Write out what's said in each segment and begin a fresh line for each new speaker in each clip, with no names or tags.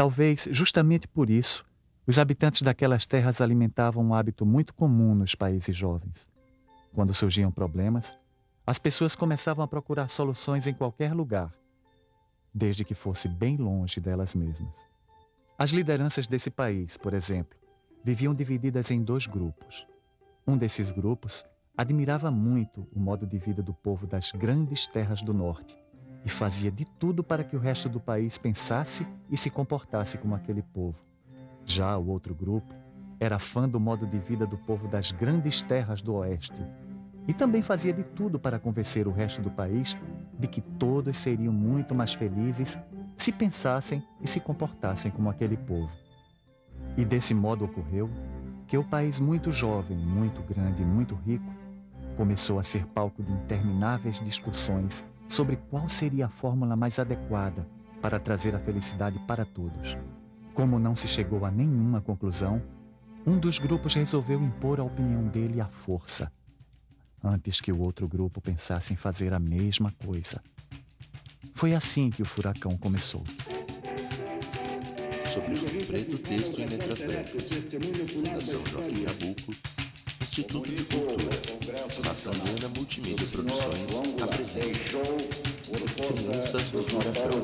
Talvez, justamente por isso, os habitantes daquelas terras alimentavam um hábito muito comum nos países jovens. Quando surgiam problemas, as pessoas começavam a procurar soluções em qualquer lugar, desde que fosse bem longe delas mesmas. As lideranças desse país, por exemplo, viviam divididas em 2 grupos. Um desses grupos admirava muito o modo de vida do povo das grandes terras do norte e fazia de tudo para que o resto do país pensasse e se comportasse como aquele povo. Já o outro grupo era fã do modo de vida do povo das grandes terras do oeste e também fazia de tudo para convencer o resto do país de que todos seriam muito mais felizes se pensassem e se comportassem como aquele povo. E desse modo ocorreu que o país muito jovem, muito grande e muito rico começou a ser palco de intermináveis discussões sobre qual seria a fórmula mais adequada para trazer a felicidade para todos. Como não se chegou a nenhuma conclusão, um dos grupos resolveu impor a opinião dele à força, antes que o outro grupo pensasse em fazer a mesma coisa. Foi assim que o furacão começou.
Sobre o preto, texto em letras brancas. Fundação Joaquim Nabuco, Instituto de Cultura, Maçanana Multimídia Produções, apresenta Crianças do Furacão.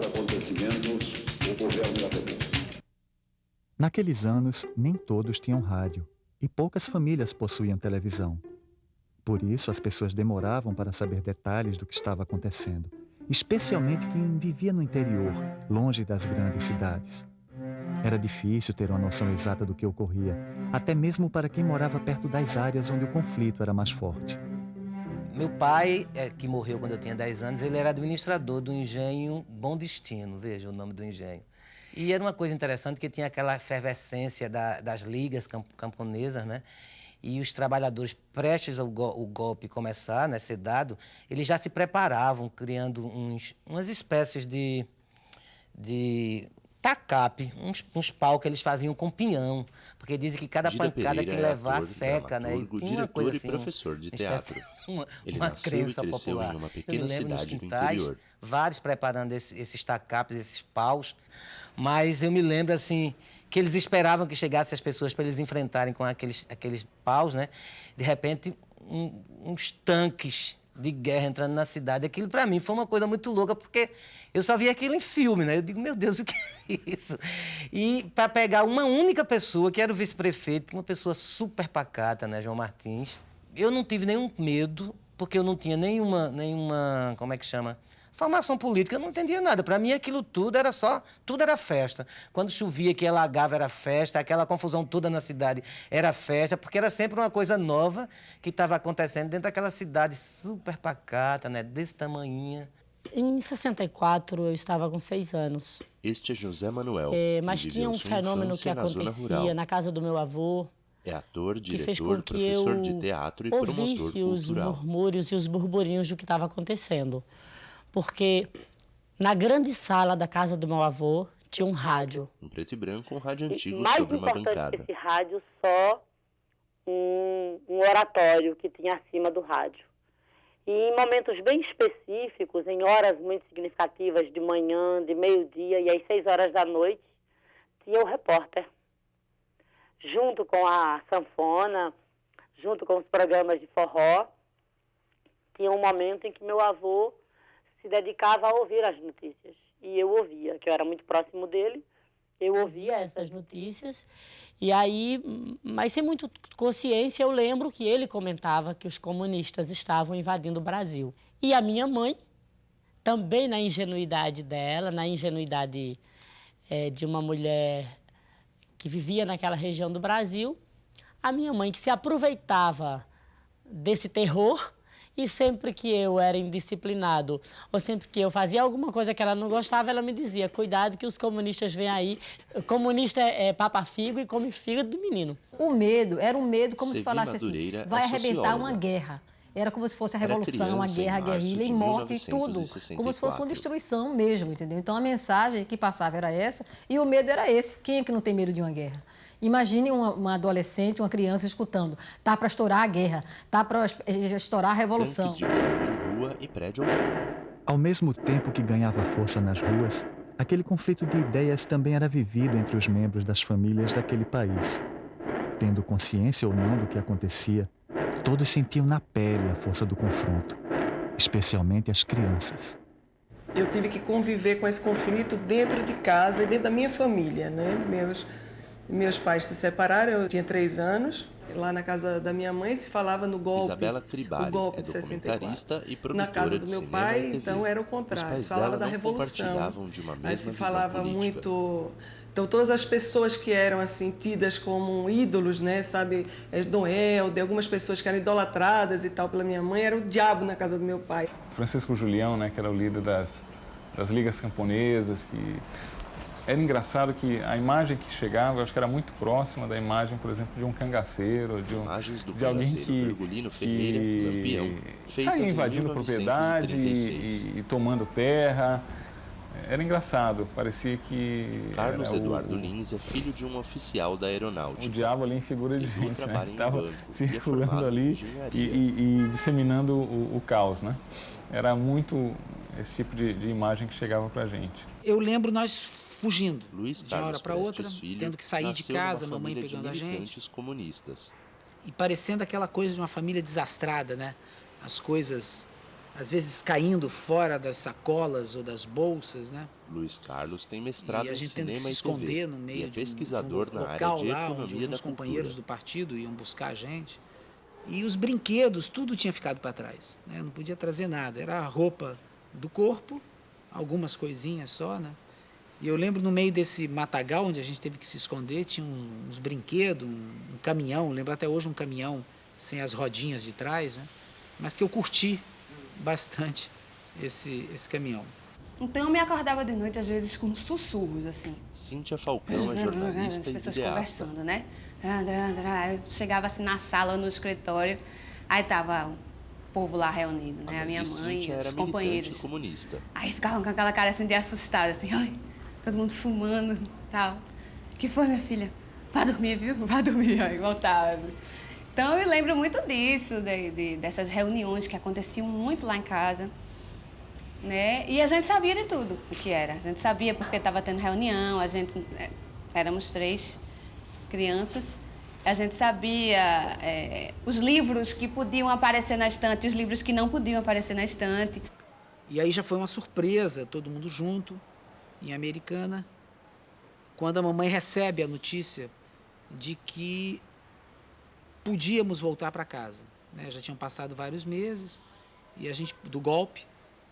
Naqueles anos, nem todos tinham rádio e poucas famílias possuíam televisão. Por isso, as pessoas demoravam para saber detalhes do que estava acontecendo, especialmente quem vivia no interior, longe das grandes cidades. Era difícil ter uma noção exata do que ocorria, até mesmo para quem morava perto das áreas onde o conflito era mais forte.
Meu pai, que morreu quando eu tinha 10 anos, ele era administrador do engenho Bom Destino, veja o nome do engenho. E era uma coisa interessante que tinha aquela efervescência das ligas camponesas, né? E os trabalhadores, prestes o golpe começar, né, ser dado, eles já se preparavam, criando umas espécies de tacape, uns pau que eles faziam com pinhão, porque dizem que cada
Gida
pancada
Pereira
que levar
ator,
seca, né?
dramaturgo,
E tinha uma
diretor
coisa
e
assim,
professor de teatro. Ele
uma
nasceu e
crença
cresceu
popular.
em uma
Eu me
pequena
lembro nos
cidade do
quintais,
interior.
vários preparando esses tacapes, esses paus, mas eu me lembro assim que eles esperavam que chegassem as pessoas para eles enfrentarem com aqueles paus, né? De repente, uns tanques de guerra entrando na cidade. Aquilo, para mim, foi uma coisa muito louca, porque eu só via aquilo em filme, né? Eu digo, meu Deus, o que é isso? E para pegar uma única pessoa, que era o vice-prefeito, uma pessoa super pacata, né, João Martins, eu não tive nenhum medo, porque eu não tinha nenhuma, como é que chama? Formação política, eu não entendia nada. Para mim, aquilo tudo era festa. Quando chovia, que alagava, era festa. Aquela confusão toda na cidade era festa, porque era sempre uma coisa nova que estava acontecendo dentro daquela cidade super pacata, né? Desse tamanhinha.
Em 64, eu estava com 6 anos.
Este é José Manuel,
Mas
que
tinha
viveu
um
sua
fenômeno que
infância na zona rural.
acontecia na casa do meu avô,
É ator,
que fez
diretor,
com que
professor
eu
de teatro e promotor
ouvisse os
cultural.
murmúrios e os burburinhos do que estava acontecendo. Porque na grande sala da casa do meu avô tinha um rádio.
Um preto e branco, um rádio antigo
Mais
sobre uma
importante
bancada.
que esse rádio, só um oratório que tinha acima do rádio. E em momentos bem específicos, em horas muito significativas, de manhã, de meio-dia e às 6 horas da noite, tinha o repórter. Junto com a sanfona, junto com os programas de forró, tinha um momento em que meu avô se dedicava a ouvir as notícias. E eu ouvia, que eu era muito próximo dele, eu ouvia
essas notícias. E aí, mas sem muita consciência, eu lembro que ele comentava que os comunistas estavam invadindo o Brasil. E a minha mãe, também na ingenuidade dela, na ingenuidade de uma mulher que vivia naquela região do Brasil, a minha mãe que se aproveitava desse terror. E sempre que eu era indisciplinado, ou sempre que eu fazia alguma coisa que ela não gostava, ela me dizia, cuidado que os comunistas vêm aí. Comunista é papa figo e come fígado de menino.
O medo era um medo como se
Sevi
falasse
Madureira
assim, vai
é
arrebentar
socióloga.
uma guerra. Era como se fosse a
Era
revolução, a
criança em
guerra, a
março
guerrilha,
de
e morte e tudo.
1964.
Como se fosse uma destruição mesmo, entendeu? Então a mensagem que passava era essa e o medo era esse. Quem é que não tem medo de uma guerra? Imagine uma adolescente, uma criança escutando, tá para estourar a guerra, tá para estourar a revolução.
Tanques de guerra em rua e prédio ao fundo.
Ao mesmo tempo que ganhava força nas ruas, Aquele conflito de ideias também era vivido entre os membros das famílias daquele país. Tendo consciência ou não do que acontecia, todos sentiam na pele a força do confronto, especialmente as crianças.
Eu tive que conviver com esse conflito dentro de casa e dentro da minha família, né? Meus pais se separaram, eu tinha 3 anos. Lá na casa da minha mãe se falava no golpe,
Isabela Cribari
o golpe
é
de 64.
documentarista e produtora
Na casa do
de
meu
cinema
pai,
e TV.
então era o contrário,
Os pais
se falava
dela
da
não
Revolução.
compartilhavam de uma mesma
Aí se
visão
falava
política.
muito... Então todas as pessoas que eram assim tidas como ídolos, né, sabe, Dom Helder, algumas pessoas que eram idolatradas e tal pela minha mãe, era o diabo na casa do meu pai.
Francisco Julião, né, que era o líder das ligas camponesas, que era engraçado que a imagem que chegava, eu acho que era muito próxima da imagem, por exemplo, de um cangaceiro,
Imagens do
de alguém
cangaceiro Virgulino Ferreira, Lampião, feitas
saía
em
invadindo propriedade
1936.
e tomando terra. Era engraçado, parecia que
Carlos
era
Eduardo Lins é filho de um oficial da aeronáutica.
o diabo ali em figura de
Edu
gente, né?
trabalha em
Estava
banco e é
circulando
formado em
ali
engenharia.
e disseminando o caos, né? Era muito esse tipo de imagem que chegava pra gente.
Eu lembro nós fugindo
Luiz
de uma hora
Carlos
para outra,
Prestes Filho
tendo que sair de
nasceu
casa,
numa
mamãe
família de
pegando a gente.
militantes comunistas.
E parecendo aquela coisa de uma família desastrada, né? As coisas, às vezes, caindo fora das sacolas ou das bolsas, né?
Luiz Carlos tem mestrado
E a
em
gente tendo que
cinema
se
e TV
esconder no meio
e é
de
pesquisador
um
na área
local
de
lá, onde
economia da
alguns companheiros
cultura.
do partido iam buscar a gente. E os brinquedos, tudo tinha ficado para trás, né? Não podia trazer nada. Era a roupa do corpo, algumas coisinhas só, né? E eu lembro no meio desse matagal onde a gente teve que se esconder, tinha uns brinquedos, um caminhão, lembro até hoje um caminhão sem as rodinhas de trás, né? Mas que eu curti bastante esse caminhão.
Então eu me acordava de noite, às vezes, com sussurros, assim.
Cíntia Falcão é jornalista
As
e
pessoas
videasta.
conversando, né? Eu chegava assim na sala ou no escritório, aí tava o povo lá reunido, né? A minha
de
mãe,
Cíntia era
os
militante
companheiros.
comunista.
Aí ficavam com aquela cara assim de assustado, assim, ai, todo mundo fumando e tal. Que foi, minha filha? Vá dormir, viu? Vá dormir. Aí voltava. Então eu me lembro muito disso, dessas reuniões que aconteciam muito lá em casa, né? E a gente sabia de tudo o que era. A gente sabia porque estava tendo reunião, éramos 3 crianças. A gente sabia os livros que podiam aparecer na estante e os livros que não podiam aparecer na estante.
E aí já foi uma surpresa, todo mundo junto, em Americana, quando a mamãe recebe a notícia de que podíamos voltar para casa, né? Já tinham passado vários meses do golpe,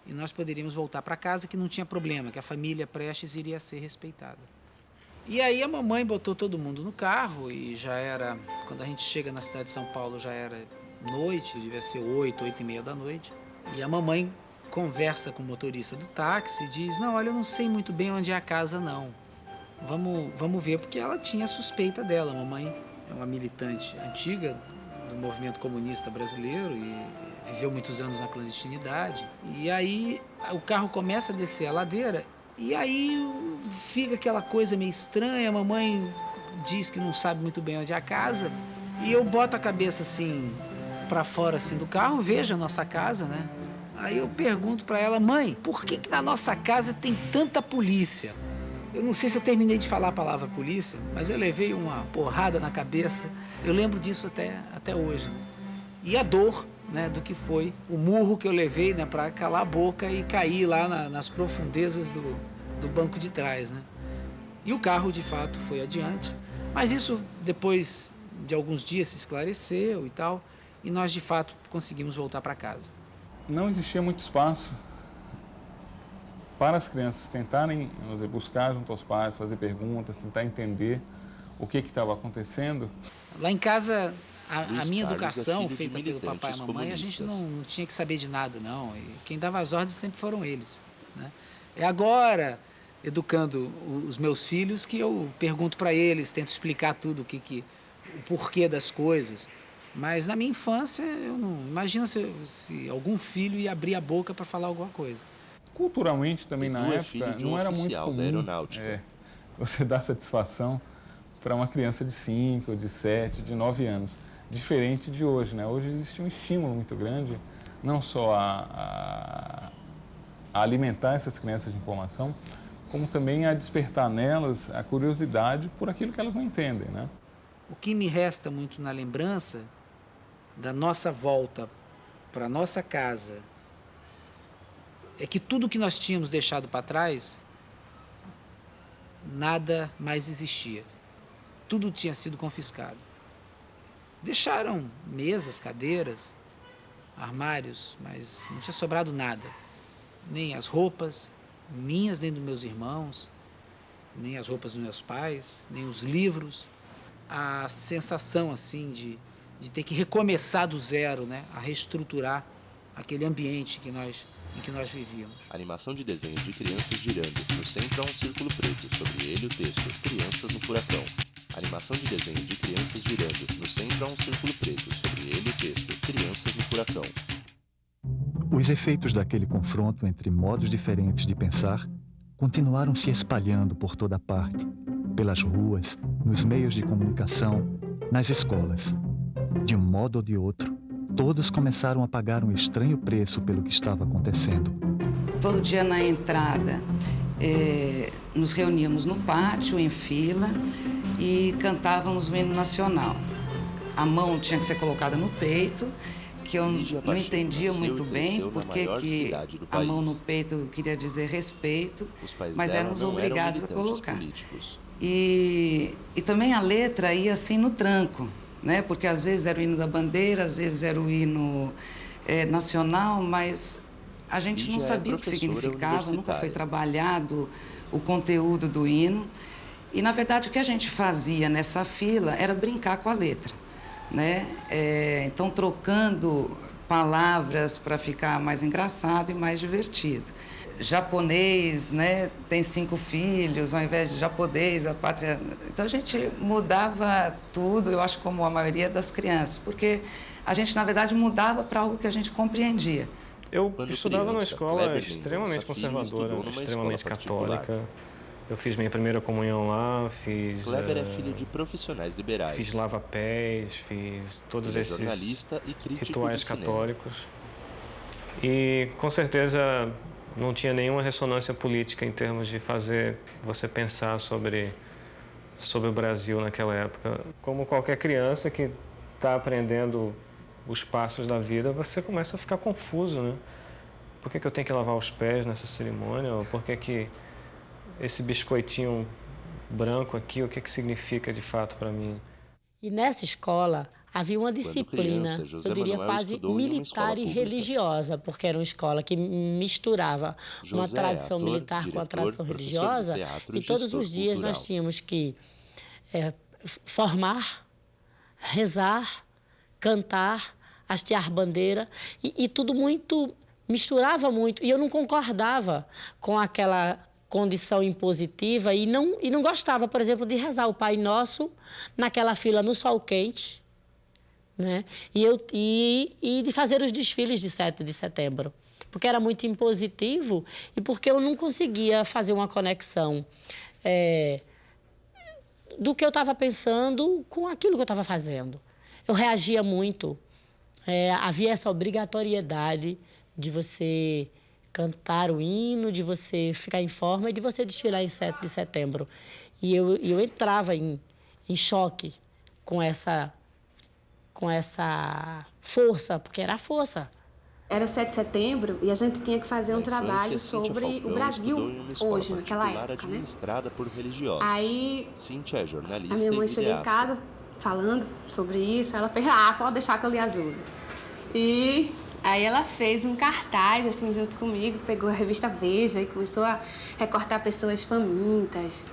e nós poderíamos voltar para casa, que não tinha problema, que a família Prestes iria ser respeitada. E aí a mamãe botou todo mundo no carro e já era, quando a gente chega na cidade de São Paulo, já era noite, devia ser 8h30 da noite. E a mamãe conversa com o motorista do táxi e diz, não, olha, eu não sei muito bem onde é a casa, não. Vamos ver, porque ela tinha suspeita dela. A mamãe é uma militante antiga do movimento comunista brasileiro e viveu muitos anos na clandestinidade. E aí o carro começa a descer a ladeira e aí fica aquela coisa meio estranha. A mamãe diz que não sabe muito bem onde é a casa e eu boto a cabeça assim para fora assim do carro, vejo a nossa casa, né? Aí eu pergunto para ela, mãe, por que na nossa casa tem tanta polícia? Eu não sei se eu terminei de falar a palavra polícia, mas eu levei uma porrada na cabeça. Eu lembro disso até hoje. E a dor, né, do que foi o murro que eu levei, né, para calar a boca e cair lá nas profundezas do banco de trás, né? E o carro, de fato, foi adiante. Mas isso, depois de alguns dias, se esclareceu e tal. E nós, de fato, conseguimos voltar para casa.
Não existia muito espaço para as crianças tentarem buscar junto aos pais, fazer perguntas, tentar entender o que estava acontecendo.
Lá em casa, a minha
Carlos
educação,
é filho de
feita pelo papai e a mamãe, a gente não tinha que saber de nada, não. E quem dava as ordens sempre foram eles, né? É agora, educando os meus filhos, que eu pergunto para eles, tento explicar tudo, o porquê das coisas. Mas na minha infância, eu não imagino se algum filho ia abrir a boca para falar alguma coisa.
Culturalmente também
Edu
na
é
época
filho de um
não era muito
oficial da
comum
aeronáutica.
você dar satisfação para uma criança de 5, de 7, de 9 anos. Diferente de hoje, né? Hoje existe um estímulo muito grande, não só a alimentar essas crianças de informação, como também a despertar nelas a curiosidade por aquilo que elas não entendem, né?
O que me resta muito na lembrança da nossa volta para a nossa casa é que tudo que nós tínhamos deixado para trás, nada mais existia. Tudo tinha sido confiscado. Deixaram mesas, cadeiras, armários, mas não tinha sobrado nada. Nem as roupas, minhas, nem dos meus irmãos, nem as roupas dos meus pais, nem os livros. A sensação, assim, de ter que recomeçar do zero, né? A reestruturar aquele ambiente em que nós vivíamos.
Animação de desenhos de crianças girando. No centro há um círculo preto. Sobre ele o texto: Crianças no Furacão. Animação de desenhos de crianças girando. No centro há um círculo preto. Sobre ele o texto: Crianças no Furacão.
Os efeitos daquele confronto entre modos diferentes de pensar continuaram se espalhando por toda parte, pelas ruas, nos meios de comunicação, nas escolas. De um modo ou de outro, todos começaram a pagar um estranho preço pelo que estava acontecendo.
Todo dia na entrada, nos reuníamos no pátio, em fila, e cantávamos o hino nacional. A mão tinha que ser colocada no peito, que eu não entendia muito bem porque que a mão no peito queria dizer respeito, mas éramos obrigados a colocar. E também a letra ia assim no tranco, né? Porque às vezes era o hino da bandeira, às vezes era o hino nacional, mas a gente não sabia o que significava, nunca foi trabalhado o conteúdo do hino. E, na verdade, o que a gente fazia nessa fila era brincar com a letra, né? Então, trocando palavras para ficar mais engraçado e mais divertido. Japonês, né, tem 5 filhos, ao invés de japonês, a pátria... Então, a gente mudava tudo, eu acho, como a maioria das crianças, porque a gente, na verdade, mudava para algo que a gente compreendia.
Eu estudava numa escola extremamente conservadora, extremamente católica. Eu fiz minha primeira comunhão lá, fiz...
Kleber é filho de profissionais liberais.
Fiz lava-pés, fiz todos esses rituais católicos. E, com certeza, não tinha nenhuma ressonância política em termos de fazer você pensar sobre o Brasil naquela época. Como qualquer criança que está aprendendo os passos da vida, você começa a ficar confuso, né? Por que eu tenho que lavar os pés nessa cerimônia? Ou por que esse biscoitinho branco aqui, o que significa de fato para mim?
E nessa escola havia uma disciplina, eu diria quase militar e religiosa, porque era uma escola que misturava uma tradição militar com a tradição religiosa, e todos os dias nós tínhamos que formar, rezar, cantar, hastear bandeira, e tudo muito, misturava muito, e eu não concordava com aquela condição impositiva e não gostava, por exemplo, de rezar o Pai Nosso naquela fila no sol quente, né? E de fazer os desfiles de 7 de setembro, porque era muito impositivo e porque eu não conseguia fazer uma conexão do que eu estava pensando com aquilo que eu estava fazendo. Eu reagia muito. Havia essa obrigatoriedade de você cantar o hino, de você ficar em forma e de você desfilar em 7 de setembro. E eu entrava em choque com essa força, porque era a força.
Era 7 de setembro e a gente tinha que fazer um trabalho sobre o Brasil hoje, naquela época, né?
Por religiosos.
Aí,
Cíntia é jornalista
a minha mãe chegou em casa falando sobre isso, ela fez, pode deixar que eu lhe ajudo. E aí ela fez um cartaz, assim, junto comigo, pegou a revista Veja e começou a recortar pessoas famintas,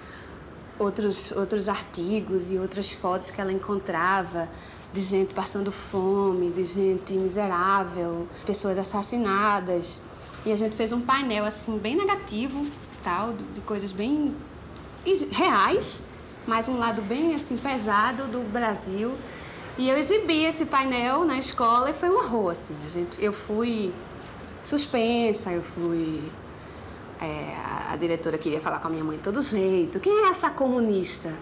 outros artigos e outras fotos que ela encontrava de gente passando fome, de gente miserável, pessoas assassinadas. E a gente fez um painel, assim, bem negativo, tal, de coisas bem reais, mas um lado bem, assim, pesado do Brasil. E eu exibi esse painel na escola e foi um horror, assim. Eu fui suspensa, a diretora queria falar com a minha mãe de todo jeito. Quem é essa comunista?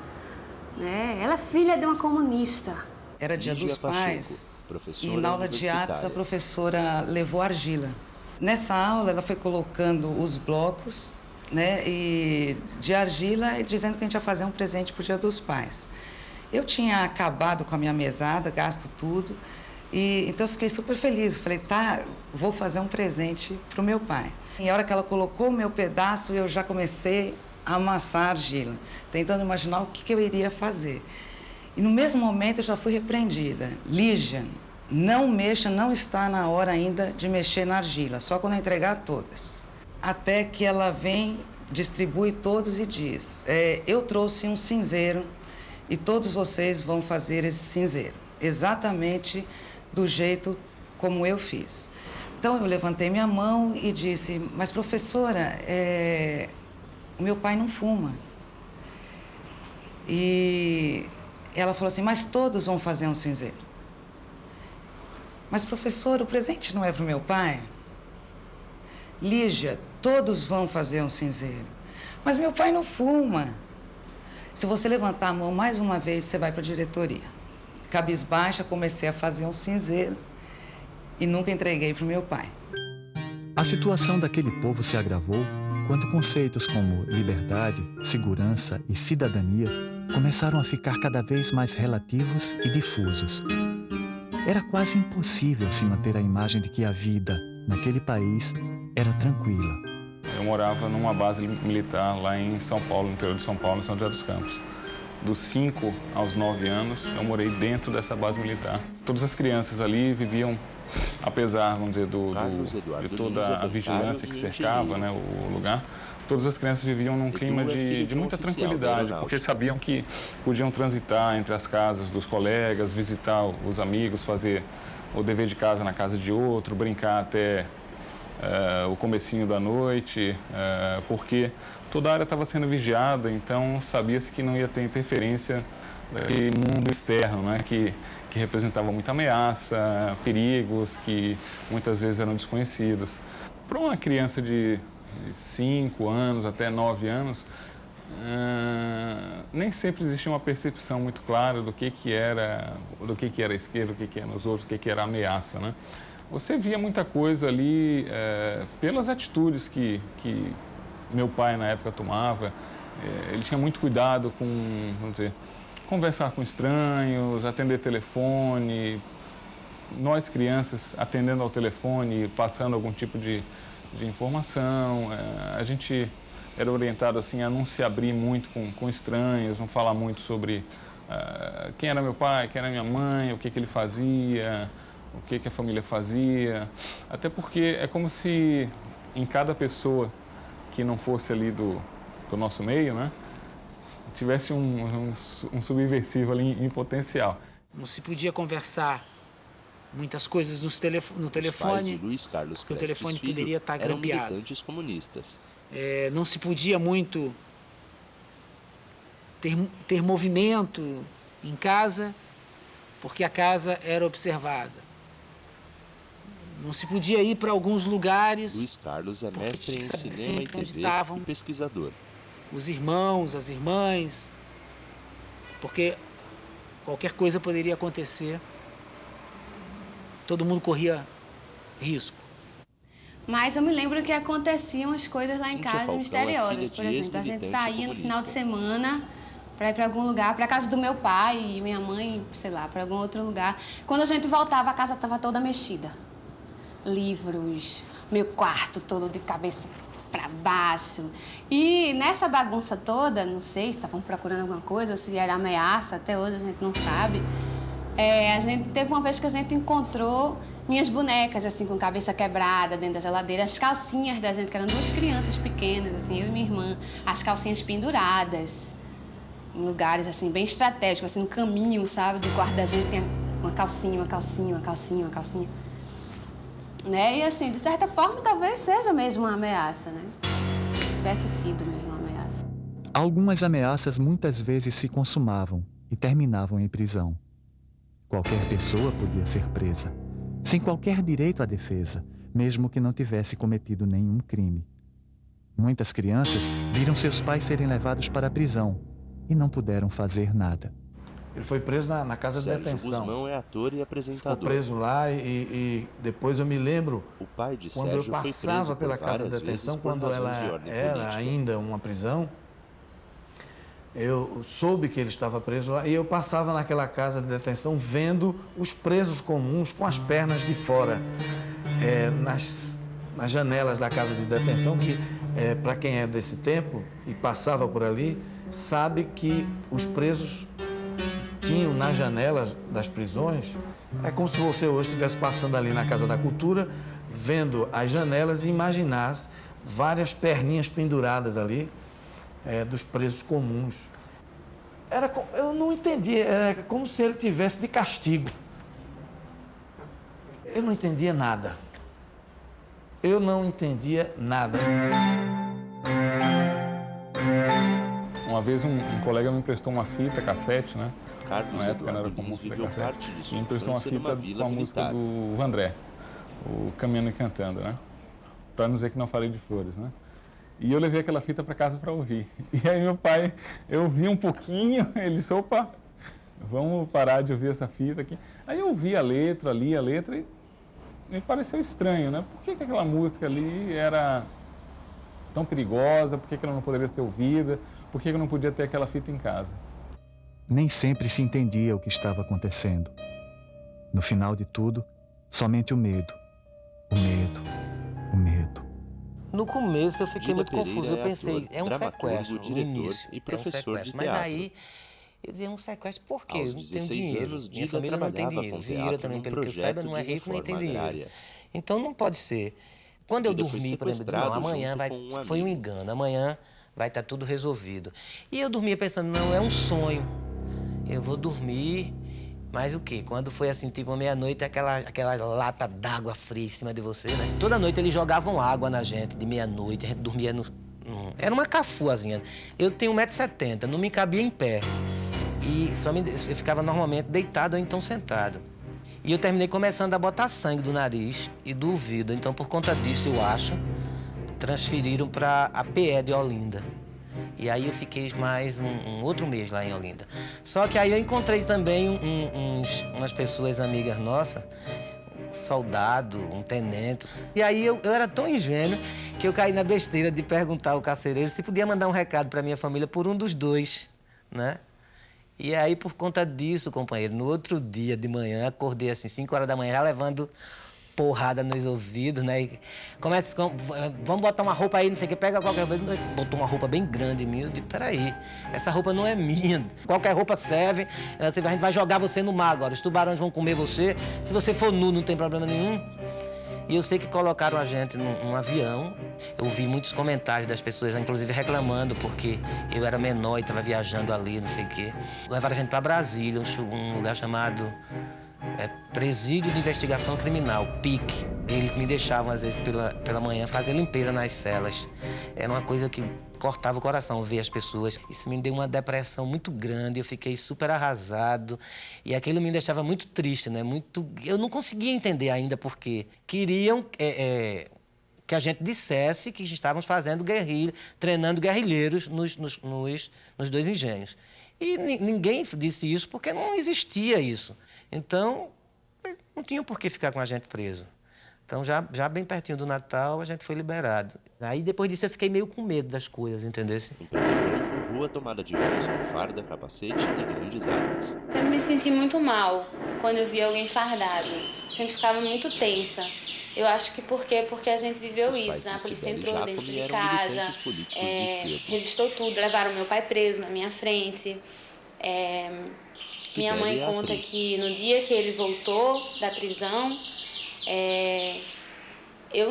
Né? Ela é filha de uma comunista.
Era Dia dos Pais e na aula de artes a professora levou argila. Nessa aula ela foi colocando os blocos né, e de argila, dizendo que a gente ia fazer um presente para o Dia dos Pais. Eu tinha acabado com a minha mesada, gasto tudo, e então eu fiquei super feliz. Falei, tá, vou fazer um presente para o meu pai. E a hora que ela colocou o meu pedaço, eu já comecei a amassar a argila, tentando imaginar o que eu iria fazer. E no mesmo momento eu já fui repreendida. Lígia, não mexa, não está na hora ainda de mexer na argila, só quando eu entregar todas. Até que ela vem, distribui todos e diz, eu trouxe um cinzeiro e todos vocês vão fazer esse cinzeiro, exatamente do jeito como eu fiz. Então eu levantei minha mão e disse, mas professora, o meu pai não fuma. E ela falou assim, mas todos vão fazer um cinzeiro. Mas professora, o presente não é para o meu pai? Lígia, todos vão fazer um cinzeiro. Mas meu pai não fuma. Se você levantar a mão mais uma vez, você vai para a diretoria. Cabisbaixa, comecei a fazer um cinzeiro e nunca entreguei para o meu pai.
A situação daquele povo se agravou quando conceitos como liberdade, segurança e cidadania começaram a ficar cada vez mais relativos e difusos. Era quase impossível se manter a imagem de que a vida naquele país era tranquila.
Eu morava numa base militar lá em São Paulo, no interior de São Paulo, em São José dos Campos. Dos 5 aos 9 anos, eu morei dentro dessa base militar. Todas as crianças ali viviam, apesar, vamos dizer, de toda a vigilância que cercava, né, o lugar, todas as crianças viviam num clima de muita tranquilidade, porque sabiam que podiam transitar entre as casas dos colegas, visitar os amigos, fazer o dever de casa na casa de outro, brincar até o comecinho da noite, porque toda a área estava sendo vigiada, então sabia-se que não ia ter interferência do mundo externo, né, que representava muita ameaça, perigos que muitas vezes eram desconhecidos. Para uma criança de 5 anos até 9 anos, nem sempre existia uma percepção muito clara do que era a esquerda, o que eram os outros, o que era a ameaça, né? Você via muita coisa ali pelas atitudes que meu pai na época tomava. Ele tinha muito cuidado com, vamos dizer, conversar com estranhos, atender telefone. Nós crianças atendendo ao telefone, passando algum tipo de informação. A gente era orientado assim a não se abrir muito com estranhos, não falar muito sobre quem era meu pai, quem era minha mãe, o que ele fazia, o que a família fazia. Até porque é como se em cada pessoa que não fosse ali do nosso meio, né, tivesse um subversivo ali em potencial.
Não se podia conversar muitas coisas no telefone,
Os pais de Luiz Carlos
porque o telefone
Prestes
poderia estar
eram
grampeado.
militantes comunistas.
Não se podia muito ter movimento em casa, porque a casa era observada. Não se podia ir para alguns lugares.
Luiz Carlos é mestre em cinema e TV e pesquisador.
Os irmãos, as irmãs, porque qualquer coisa poderia acontecer. Todo mundo corria risco.
Mas eu me lembro que aconteciam as coisas lá em
Cíntia
casa
Falcão
misteriosas. Por exemplo, a gente saía no final de semana para ir para algum lugar, para casa do meu pai e minha mãe, sei lá, para algum outro lugar. Quando a gente voltava, a casa estava toda mexida. Livros, meu quarto todo de cabeça para baixo. E nessa bagunça toda, não sei se estavam procurando alguma coisa ou se era ameaça, até hoje a gente não sabe. A gente teve uma vez que a gente encontrou minhas bonecas, assim, com cabeça quebrada dentro da geladeira, as calcinhas da gente, que eram 2 crianças pequenas, assim, eu e minha irmã, as calcinhas penduradas em lugares, assim, bem estratégicos, assim, no caminho, sabe, do quarto da gente tem uma calcinha, uma calcinha, uma calcinha, uma calcinha. Né? E assim, de certa forma, talvez seja mesmo uma ameaça, né? Tivesse sido mesmo uma ameaça.
Algumas ameaças muitas vezes se consumavam e terminavam em prisão. Qualquer pessoa podia ser presa, sem qualquer direito à defesa, mesmo que não tivesse cometido nenhum crime. Muitas crianças viram seus pais serem levados para a prisão e não puderam fazer nada.
Ele foi preso na casa de detenção.
Sérgio Guzmão é ator e apresentador.
Ficou preso lá e depois eu me lembro,
o pai de
quando
Sérgio
eu passava
foi preso
pela casa de detenção, quando ela era ainda uma prisão, eu soube que ele estava preso lá e eu passava naquela casa de detenção vendo os presos comuns com as pernas de fora, nas janelas da casa de detenção, que para quem é desse tempo e passava por ali, sabe que os presos tinham nas janelas das prisões, é como se você hoje estivesse passando ali na Casa da Cultura, vendo as janelas e imaginasse várias perninhas penduradas ali, dos presos comuns. Eu não entendia, era como se ele tivesse de castigo. Eu não entendia nada. Eu não entendia nada.
Uma vez um colega me emprestou uma fita cassete, né?
Carlos Eduardo Lins viveu parte de sua infância numa vila militar.
Com a música do Vandré, o Caminhando e Cantando, né? Para não dizer que não falei de flores, né? E eu levei aquela fita para casa para ouvir. E aí meu pai, eu ouvi um pouquinho, ele disse, opa, vamos parar de ouvir essa fita aqui. Aí eu ouvi a letra, li a letra e me pareceu estranho, né? Por que aquela música ali era tão perigosa? Por que ela não poderia ser ouvida? Por que eu não podia ter aquela fita em casa?
Nem sempre se entendia o que estava acontecendo. No final de tudo, somente o medo. O medo. O medo.
No começo eu fiquei muito confuso. Eu pensei,
é um sequestro,
no início,
e professor de
mas
teatro.
aí eu dizia, um sequestro por quê?
Aos
eu não tenho
16
dinheiro.
anos,
Minha
Dida
família não tem
trabalhava
dinheiro.
com
Vieira
teatro
também,
num
pelo que eu saiba, não é
projeto
rico nem tem
de reforma
dinheiro.
agrária.
Então não pode ser. Quando eu
Dida foi
dormi, por exemplo, eu disse, não, amanhã vai, foi um engano, amanhã vai estar tudo resolvido. E eu dormia pensando, não, é um sonho. Eu vou dormir, mas o quê? Quando foi assim, tipo meia-noite, aquela lata d'água fria em cima de você, né? Toda noite eles jogavam água na gente, de meia-noite, a gente dormia era uma cafuazinha. Eu tenho 1,70 m, não me cabia em pé. E eu ficava normalmente deitado ou então sentado. E eu terminei começando a botar sangue do nariz e do ouvido. Então, por conta disso, eu acho, transferiram para a PE de Olinda. E aí eu fiquei mais um outro mês lá em Olinda. Só que aí eu encontrei também umas pessoas amigas nossas, um soldado, um tenente. E aí eu era tão ingênuo que eu caí na besteira de perguntar ao carcereiro se podia mandar um recado para minha família por um dos dois, né? E aí, por conta disso, companheiro, no outro dia de manhã, acordei assim, 5 horas da manhã, já levando porrada nos ouvidos, né? E vamos botar uma roupa aí, não sei o que, pega qualquer coisa. Botou uma roupa bem grande em mim, eu disse, peraí, essa roupa não é minha. Qualquer roupa serve, a gente vai jogar você no mar agora, os tubarões vão comer você, se você for nu não tem problema nenhum. E eu sei que colocaram a gente num avião. Eu ouvi muitos comentários das pessoas, inclusive reclamando, porque eu era menor e estava viajando ali, não sei o quê. Levaram a gente para Brasília, um lugar chamado Presídio de Investigação Criminal, PIC. Eles me deixavam, às vezes, pela manhã, fazer limpeza nas celas. Era uma coisa que cortava o coração ver as pessoas. Isso me deu uma depressão muito grande, eu fiquei super arrasado. E aquilo me deixava muito triste, né? Eu não conseguia entender ainda por quê. Queriam que a gente dissesse que estávamos fazendo guerrilha, treinando guerrilheiros nos dois engenhos. E ninguém disse isso porque não existia isso. Então, não tinha por que ficar com a gente preso. Então, já bem pertinho do Natal, a gente foi liberado. Aí, depois disso, eu fiquei meio com medo das coisas, entendeu?
Em Preto Branco, rua tomada de homens com farda, capacete e grandes armas.
Sempre me senti muito mal quando eu via alguém fardado. Sempre ficava muito tensa. Eu acho que porque a gente viveu isso, né? A polícia entrou dentro de casa, revistou tudo, levaram meu pai preso na minha frente. Minha mãe conta que no dia que ele voltou da prisão, eu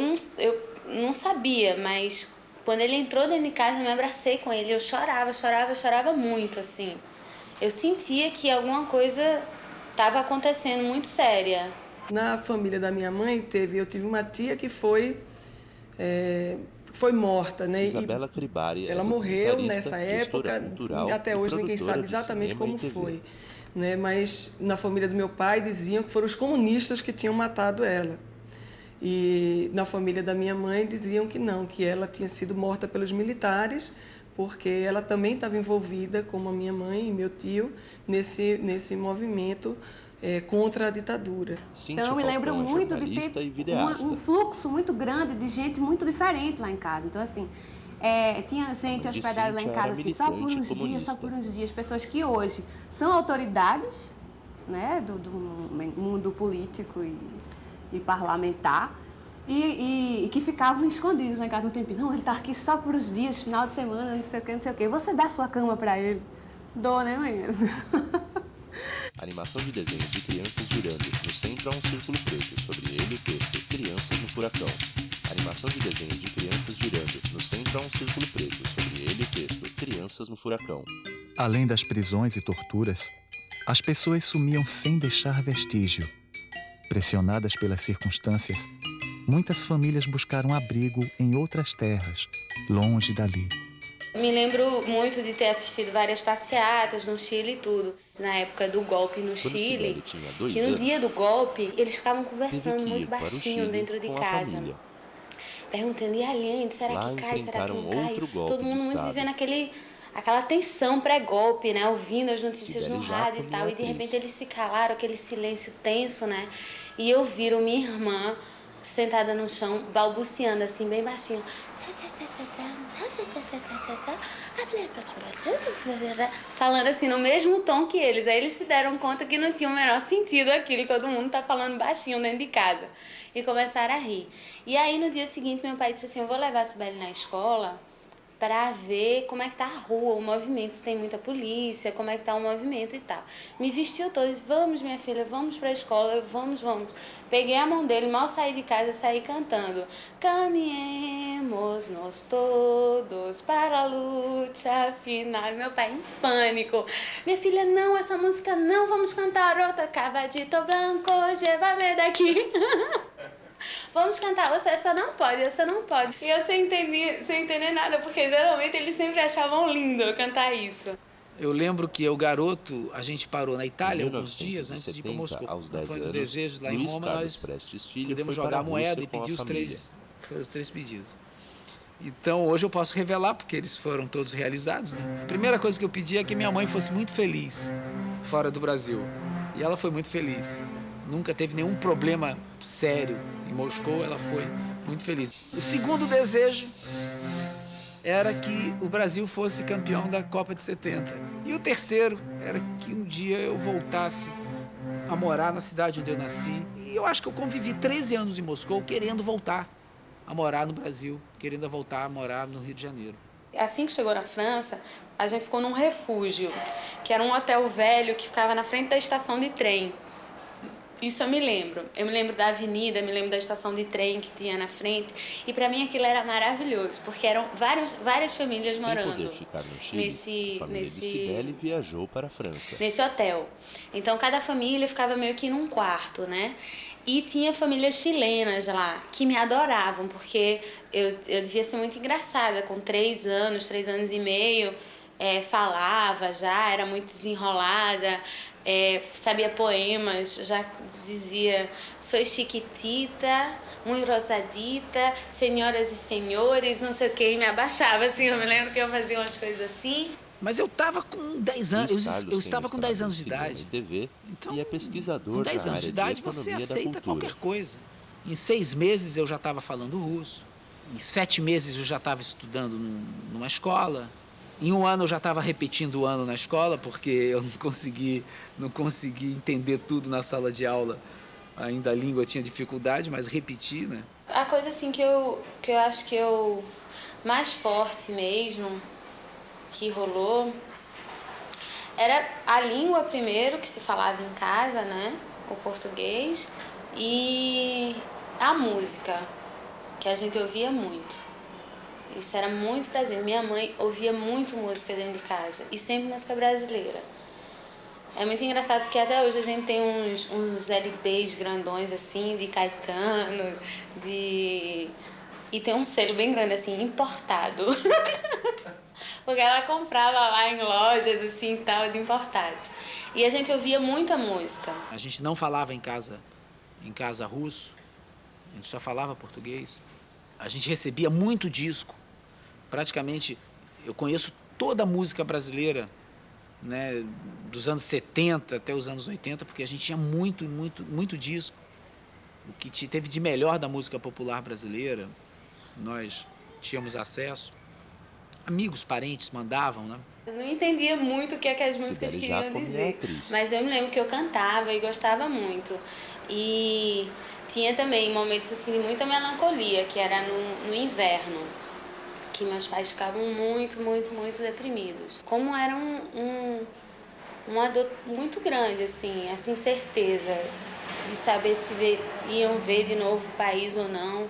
não sabia, mas quando ele entrou dentro de casa, eu me abracei com ele, eu chorava muito, assim. Eu sentia que alguma coisa estava acontecendo muito séria.
Na família da minha mãe, eu tive uma tia que foi morta, né?
Isabela Cribari,
ela morreu nessa época, e até hoje ninguém sabe exatamente como foi. Né? Mas na família do meu pai diziam que foram os comunistas que tinham matado ela. E na família da minha mãe diziam que não, que ela tinha sido morta pelos militares porque ela também estava envolvida, como a minha mãe e meu tio, nesse movimento contra a ditadura.
Então eu me lembro muito de ter um fluxo muito grande de gente muito diferente lá em casa. Então, assim, tinha gente hospedada lá em casa assim, só por uns dias, pessoas que hoje são autoridades, né, do mundo político e parlamentar, e que ficavam escondidos lá em casa um tempinho. Não, ele está aqui só por uns dias, final de semana, não sei o que, não sei o que. Você dá sua cama para ele? Dou, né, mãe?
Animação de desenho de crianças girando. No centro há um círculo preto. Sobre ele o texto Crianças no Furacão. Animação de desenho de crianças girando. No centro há um círculo preto. Sobre ele o texto Crianças no Furacão.
Além das prisões e torturas, as pessoas sumiam sem deixar vestígio. Pressionadas pelas circunstâncias, muitas famílias buscaram abrigo em outras terras, longe dali.
Me lembro muito de ter assistido várias passeatas no Chile e tudo. Na época do golpe no Chile, que no dia do golpe, eles ficavam conversando muito baixinho dentro de casa. Perguntando, e Allende, será que cai, será que não cai? Todo mundo muito vivendo aquela tensão pré-golpe, né? Ouvindo as notícias no rádio e tal. E de repente eles se calaram, aquele silêncio tenso, né? E eu viro minha irmã sentada no chão, balbuciando assim, bem baixinho. Falando assim, no mesmo tom que eles. Aí eles se deram conta que não tinha o menor sentido aquilo. Todo mundo tá falando baixinho dentro de casa. E começaram a rir. E aí, no dia seguinte, meu pai disse assim, eu vou levar a Cibele na escola para ver como é que tá a rua, o movimento, se tem muita polícia, como é que tá o movimento e tal. Me vestiu todo, disse, vamos minha filha, vamos para a escola, vamos. Peguei a mão dele, mal saí de casa, saí cantando. Caminhemos nós todos para a luta final. Meu pai em pânico. Minha filha, não, essa música não, vamos cantar outra. Cavadito branco, llévame daqui. Vamos cantar, você não pode. E eu sem entender nada, porque geralmente eles sempre achavam lindo eu cantar isso.
Eu lembro que eu, garoto, a gente parou na Itália alguns dias antes de ir para Moscou.
Aos 10
Foi um dos
anos,
desejos lá em
Luiz
Roma,
Carlos
nós
Filho
podemos
foi
jogar
para a
moeda
Rússia
e
com
pedir
a
os
família.
foram os 3 pedidos. Então, hoje eu posso revelar, porque eles foram todos realizados, né? A primeira coisa que eu pedi é que minha mãe fosse muito feliz fora do Brasil. E ela foi muito feliz. Nunca teve nenhum problema sério em Moscou, ela foi muito feliz. O segundo desejo era que o Brasil fosse campeão da Copa de 70. E o terceiro era que um dia eu voltasse a morar na cidade onde eu nasci. E eu acho que eu convivi 13 anos em Moscou querendo voltar a morar no Brasil, querendo voltar a morar no Rio de Janeiro.
Assim que chegou na França, a gente ficou num refúgio, que era um hotel velho que ficava na frente da estação de trem. Isso eu me lembro. Eu me lembro da avenida, me lembro da estação de trem que tinha na frente. E para mim aquilo era maravilhoso, porque eram várias famílias morando.
Sem poder ficar no Chile, a família de Cibele viajou para a França.
Nesse hotel. Então cada família ficava meio que num quarto, né? E tinha famílias chilenas lá, que me adoravam, porque eu devia ser muito engraçada, com 3 anos e meio, falava já, era muito desenrolada, sabia poemas, já dizia, sou chiquitita, muito rosadita, senhoras e senhores, não sei o que, e me abaixava assim, eu me lembro que eu fazia umas coisas assim.
Mas eu estava com 10 anos, eu estava com 10 anos de idade.
Então, e é pesquisador
com 10 anos de idade você aceita qualquer coisa. Em 6 meses eu já estava falando russo. Em 7 meses eu já estava estudando numa escola. Em 1 ano eu já estava repetindo o ano na escola, porque eu não consegui entender tudo na sala de aula. Ainda a língua tinha dificuldade, mas repeti, né?
A coisa assim que eu acho que eu mais forte mesmo que rolou era a língua primeiro que se falava em casa, né? O português, e a música, que a gente ouvia muito. Isso era muito presente. Minha mãe ouvia muito música dentro de casa, e sempre música brasileira. É muito engraçado porque até hoje a gente tem uns LPs grandões assim, de Caetano, e tem um selo bem grande assim, importado. Porque ela comprava lá em lojas assim, tal, de importados. E a gente ouvia muita música.
A gente não falava em casa russo, a gente só falava português. A gente recebia muito disco. Praticamente Eu conheço toda a música brasileira, né, dos anos 70 até os anos 80, porque a gente tinha muito disco. O que teve de melhor da música popular brasileira, nós tínhamos acesso. Amigos, parentes mandavam, né?
Eu não entendia muito o que as músicas queriam dizer, mas eu me lembro que eu cantava e gostava muito. E tinha também momentos assim, de muita melancolia, que era no inverno, que meus pais ficavam muito deprimidos. Como era uma dor muito grande, assim, essa incerteza de saber se iam ver de novo o país ou não,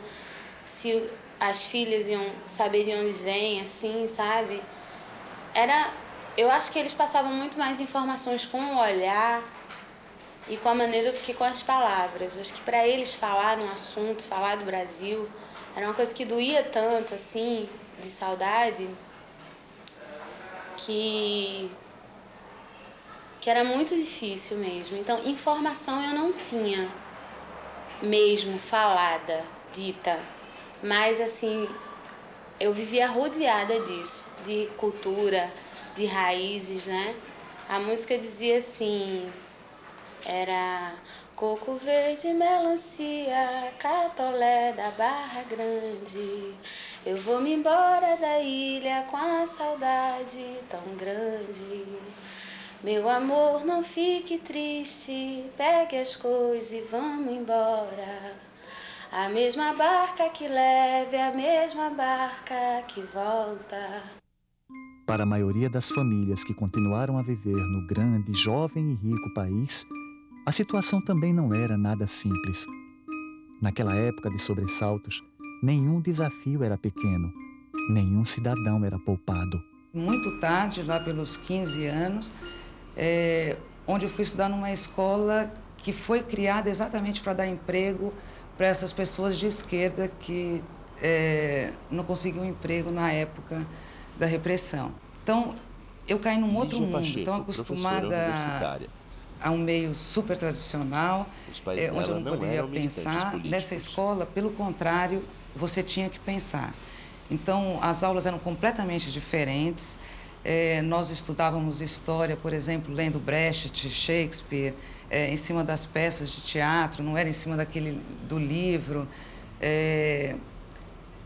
se as filhas iam saber de onde vêm, assim, sabe? Eu acho que eles passavam muito mais informações com o olhar e com a maneira do que com as palavras. Acho que para eles falar no assunto, falar do Brasil, era uma coisa que doía tanto, assim, de saudade, que era muito difícil mesmo. Então, informação eu não tinha mesmo falada, dita, mas assim, eu vivia rodeada disso, de cultura, de raízes, né? A música dizia assim, era coco verde, melancia, catolé da Barra Grande. Eu vou-me embora da ilha com a saudade tão grande. Meu amor, não fique triste, pegue as coisas e vamos embora. A mesma barca que leve, a mesma barca que volta.
Para a maioria das famílias que continuaram a viver no grande, jovem e rico país, a situação também não era nada simples. Naquela época de sobressaltos, nenhum desafio era pequeno, nenhum cidadão era poupado.
Muito tarde, lá pelos 15 anos, onde eu fui estudar numa escola que foi criada exatamente para dar emprego para essas pessoas de esquerda que não conseguiam emprego na época da repressão. Então, eu caí num outro mundo, tão acostumada a um meio super tradicional, onde eu não poderia pensar. Nessa escola, pelo contrário, você tinha que pensar. Então, as aulas eram completamente diferentes. Nós estudávamos história, por exemplo, lendo Brecht, Shakespeare, em cima das peças de teatro, não era em cima do livro.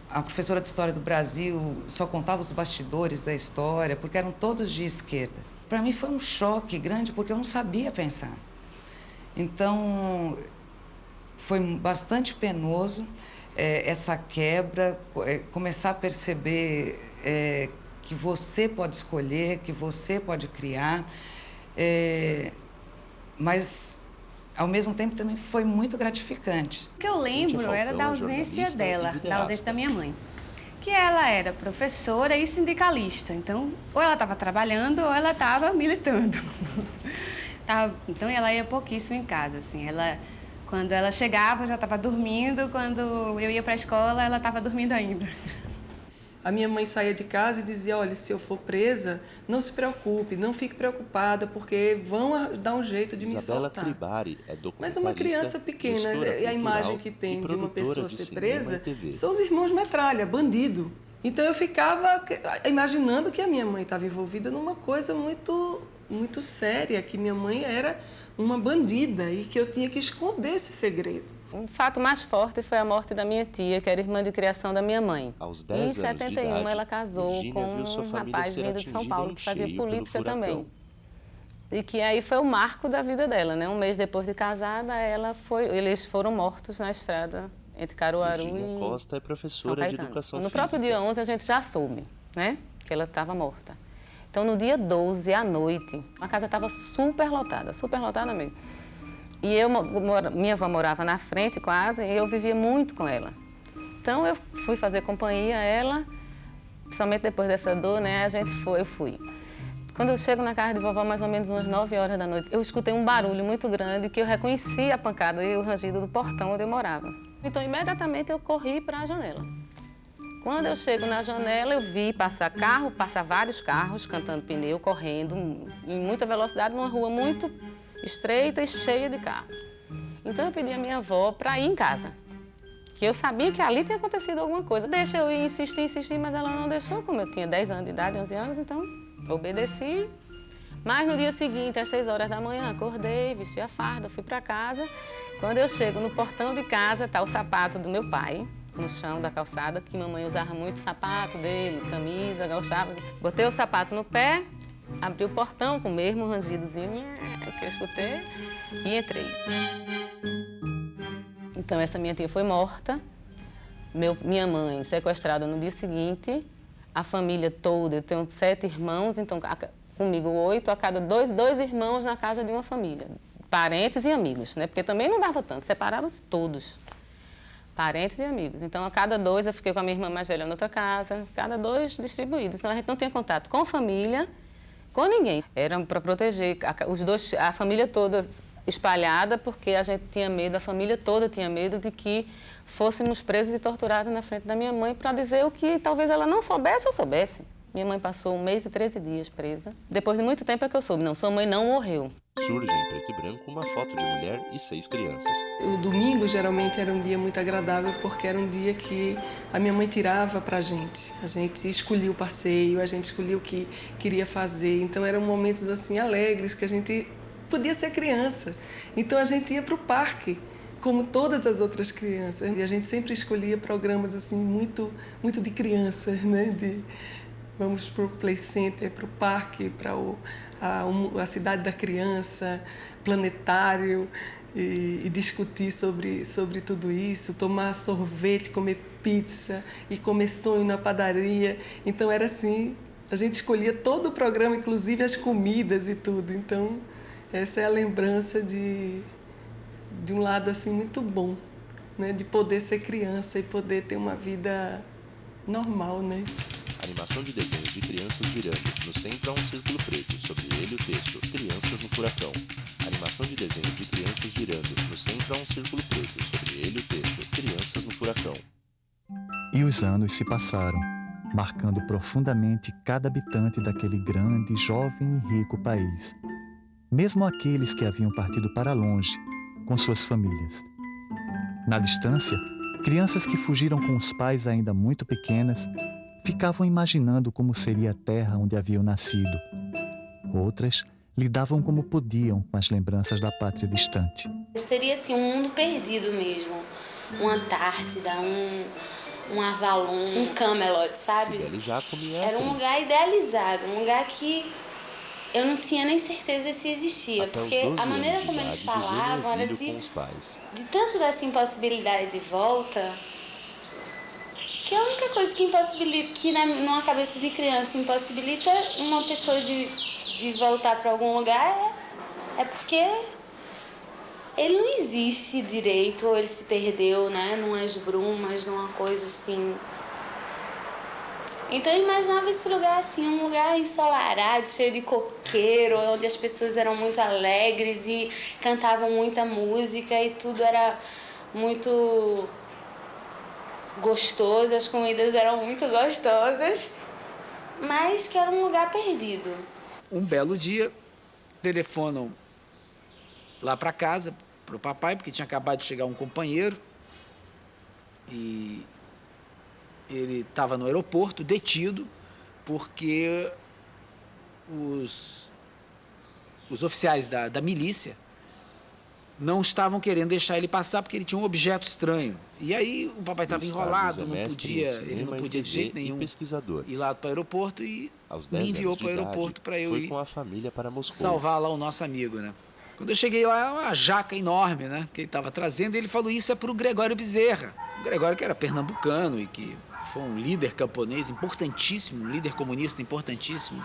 A professora de História do Brasil só contava os bastidores da história, porque eram todos de esquerda. Para mim foi um choque grande, porque eu não sabia pensar. Então, foi bastante penoso essa quebra, começar a perceber que você pode escolher, que você pode criar, mas, ao mesmo tempo, também foi muito gratificante.
O que eu lembro era da ausência dela, da ausência da minha mãe, que ela era professora e sindicalista. Então, ou ela estava trabalhando ou ela estava militando. Então, ela ia pouquíssimo em casa, assim. Quando ela chegava, eu já estava dormindo. Quando eu ia para a escola, ela estava dormindo ainda.
A minha mãe saía de casa e dizia, olha, se eu for presa, não se preocupe, não fique preocupada, porque vão dar um jeito de me soltar.
Fribari é
mas uma criança pequena, a imagem que tem de uma pessoa ser presa, são os irmãos metralha, bandido. Então eu ficava imaginando que a minha mãe estava envolvida numa coisa muito séria, que minha mãe era uma bandida e que eu tinha que esconder esse segredo.
O fato mais forte foi a morte da minha tia, que era irmã de criação da minha mãe.
Aos 10 anos
em 71,
de idade,
ela casou
Virgínia
com um rapaz vindo de São Paulo, que fazia política também. E que aí foi o marco da vida dela, né? Um mês depois de casada, eles foram mortos na estrada entre Caruaru
Virgínia Costa é professora de educação
física. No próprio dia 11, a gente já soube, né? Que ela estava morta. Então, no dia 12, à noite, a casa estava super lotada mesmo. E minha avó morava na frente quase, e eu vivia muito com ela. Então, eu fui fazer companhia a ela, principalmente depois dessa dor, né? Eu fui. Quando eu chego na casa de vovó, mais ou menos umas 9 horas da noite, eu escutei um barulho muito grande, que eu reconheci a pancada e o rangido do portão onde eu morava. Então, imediatamente, eu corri para a janela. Quando eu chego na janela, eu vi passar vários carros cantando pneu, correndo em muita velocidade, numa rua muito estreita e cheia de carro. Então eu pedi à minha avó para ir em casa, que eu sabia que ali tinha acontecido alguma coisa. Deixa eu ir, insistir, mas ela não deixou, como eu tinha 10 anos de idade, 11 anos, então obedeci. Mas no dia seguinte, às 6 horas da manhã, acordei, vesti a farda, fui para casa. Quando eu chego no portão de casa, tá o sapato do meu pai no chão da calçada, que mamãe usava muito o sapato dele, camisa, gostava. Botei o sapato no pé, abri o portão com o mesmo rangidozinho que eu escutei e entrei. Então, essa minha tia foi morta, minha mãe sequestrada no dia seguinte, a família toda, eu tenho 7 irmãos, então comigo 8, a cada dois irmãos na casa de uma família. Parentes e amigos, né? Porque também não dava tanto, separava-se todos. Parentes e amigos. Então, a cada 2 eu fiquei com a minha irmã mais velha na outra casa, cada 2 distribuídos. Então, a gente não tinha contato com família, com ninguém. Era para proteger a família toda espalhada, porque a gente tinha medo, a família toda tinha medo de que fôssemos presos e torturados na frente da minha mãe para dizer o que talvez ela não soubesse ou soubesse. Minha mãe passou 1 mês e 13 dias presa. Depois de muito tempo é que eu soube, não, sua mãe não morreu.
Surge em preto e branco uma foto de mulher e 6 crianças.
O domingo geralmente era um dia muito agradável porque era um dia que a minha mãe tirava pra gente. A gente escolhia o passeio, a gente escolhia o que queria fazer. Então eram momentos assim alegres que a gente podia ser criança. Então a gente ia pro parque, como todas as outras crianças. E a gente sempre escolhia programas assim muito de crianças, né? Vamos para o Play Center, para o parque, para a cidade da criança, planetário, e discutir sobre tudo isso, tomar sorvete, comer pizza e comer sonho na padaria. Então era assim, a gente escolhia todo o programa, inclusive as comidas e tudo. Então essa é a lembrança de um lado assim muito bom, né? De poder ser criança e poder ter uma vida normal, né?
Animação de desenhos de crianças girando. No centro há um círculo preto, sobre ele o texto Crianças no Furacão. Animação de desenhos de crianças girando. No centro há um círculo preto, sobre ele o texto Crianças no Furacão.
E os anos se passaram, marcando profundamente cada habitante daquele grande, jovem e rico país. Mesmo aqueles que haviam partido para longe, com suas famílias. Na distância, crianças que fugiram com os pais ainda muito pequenas ficavam imaginando como seria a terra onde haviam nascido. Outras lidavam como podiam com as lembranças da pátria distante.
Seria assim, um mundo perdido mesmo. Uma Antártida, um Avalon, um Camelot, sabe? Era um lugar idealizado, um lugar que eu não tinha nem certeza se existia, porque a maneira como eles falavam era de tanto dessa impossibilidade de volta, que a única coisa que impossibilita, que numa cabeça de criança impossibilita uma pessoa de voltar para algum lugar é porque ele não existe direito, ou ele se perdeu, né, numas brumas, numa coisa assim. Então eu imaginava esse lugar assim, um lugar ensolarado, cheio de coqueiro, onde as pessoas eram muito alegres e cantavam muita música e tudo era muito gostoso, as comidas eram muito gostosas, mas que era um lugar perdido.
Um belo dia, telefonam lá para casa, para o papai, porque tinha acabado de chegar um companheiro e ele estava no aeroporto, detido, porque os oficiais da milícia não estavam querendo deixar ele passar porque ele tinha um objeto estranho. E aí o papai estava enrolado, ele não podia de jeito nenhum ir lá para o aeroporto e me enviou para o aeroporto para eu ir
com a família para Moscou.
Salvar lá o nosso amigo, né? Quando eu cheguei lá, uma jaca enorme, né, que ele estava trazendo, ele falou isso é para o Gregório Bezerra. O Gregório que era pernambucano e que foi um líder camponês importantíssimo, um líder comunista importantíssimo.